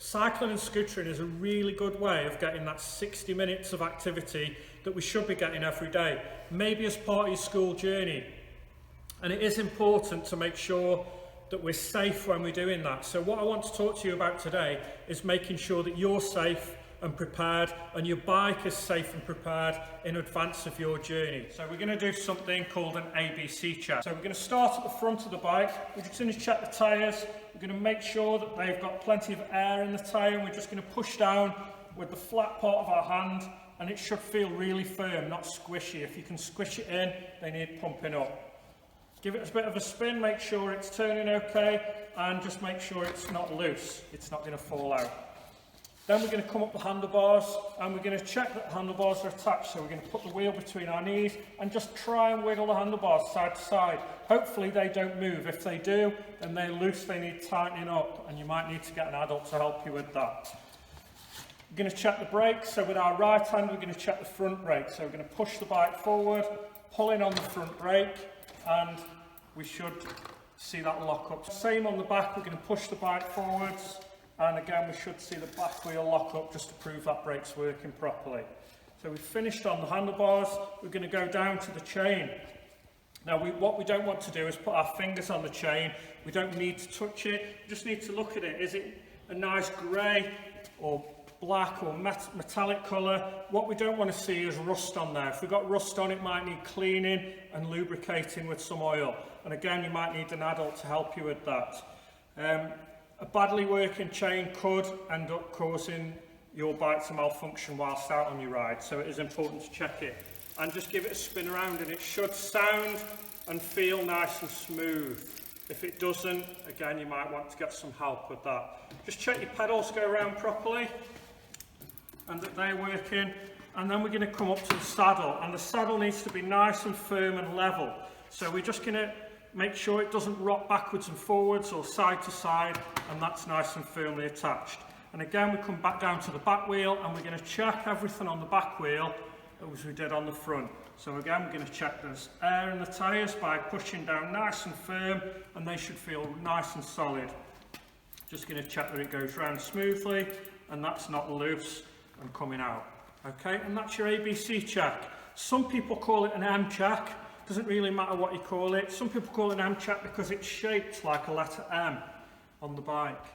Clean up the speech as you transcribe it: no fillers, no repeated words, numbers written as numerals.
Cycling and scootering is a really good way of getting that 60 minutes of activity that we should be getting every day, maybe as part of your school journey. And it is important to make sure that we're safe when we're doing that. So what I want to talk to you about today is making sure that you're safe and prepared, and your bike is safe and prepared in advance of your journey. So we're going to do something called an ABC check. So we're going to start at the front of the bike. We're just going to check the tyres. We're going to make sure that they've got plenty of air in the tyre, and we're just going to push down with the flat part of our hand, and it should feel really firm, not squishy. If you can squish it in, they need pumping up. Give it a bit of a spin, make sure it's turning okay, and just make sure it's not loose. It's not going to fall out. Then we're going to come up the handlebars, and we're going to check that the handlebars are attached. So we're going to put the wheel between our knees and just try and wiggle the handlebars side to side. Hopefully they don't move. If they do, then they're loose, they need tightening up, and you might need to get an adult to help you with that. We're going to check the brakes. So with our right hand, we're going to check the front brake. So we're going to push the bike forward, pulling on the front brake, and we should see that lock up. Same on the back, we're going to push the bike forwards, and again we should see the back wheel lock up just to prove that brake's working properly. So we've finished on the handlebars. We're going to go down to the chain. Now what we don't want to do is put our fingers on the chain. We don't need to touch it, we just need to look at it. Is it a nice grey or black or metallic colour? What we don't want to see is rust on there. If we've got rust on, it might need cleaning and lubricating with some oil. And again, you might need an adult to help you with that. A badly working chain could end up causing your bike to malfunction whilst out on your ride, so it is important to check it. And just give it a spin around, and it should sound and feel nice and smooth. If it doesn't, again, you might want to get some help with that. Just check your pedals go around properly and that they're working. And then we're going to come up to the saddle, and the saddle needs to be nice and firm and level. So we're just going to make sure it doesn't rock backwards and forwards or side to side, and that's nice and firmly attached. And again, we come back down to the back wheel, and we're going to check everything on the back wheel as we did on the front. So again, we're going to check there's air in the tyres by pushing down nice and firm, and they should feel nice and solid. Just going to check that it goes round smoothly and that's not loose and coming out. Okay, and that's your ABC check. Some people call it an M check. Doesn't really matter what you call it. Some people call it an M check because it's shaped like a letter M on the bike.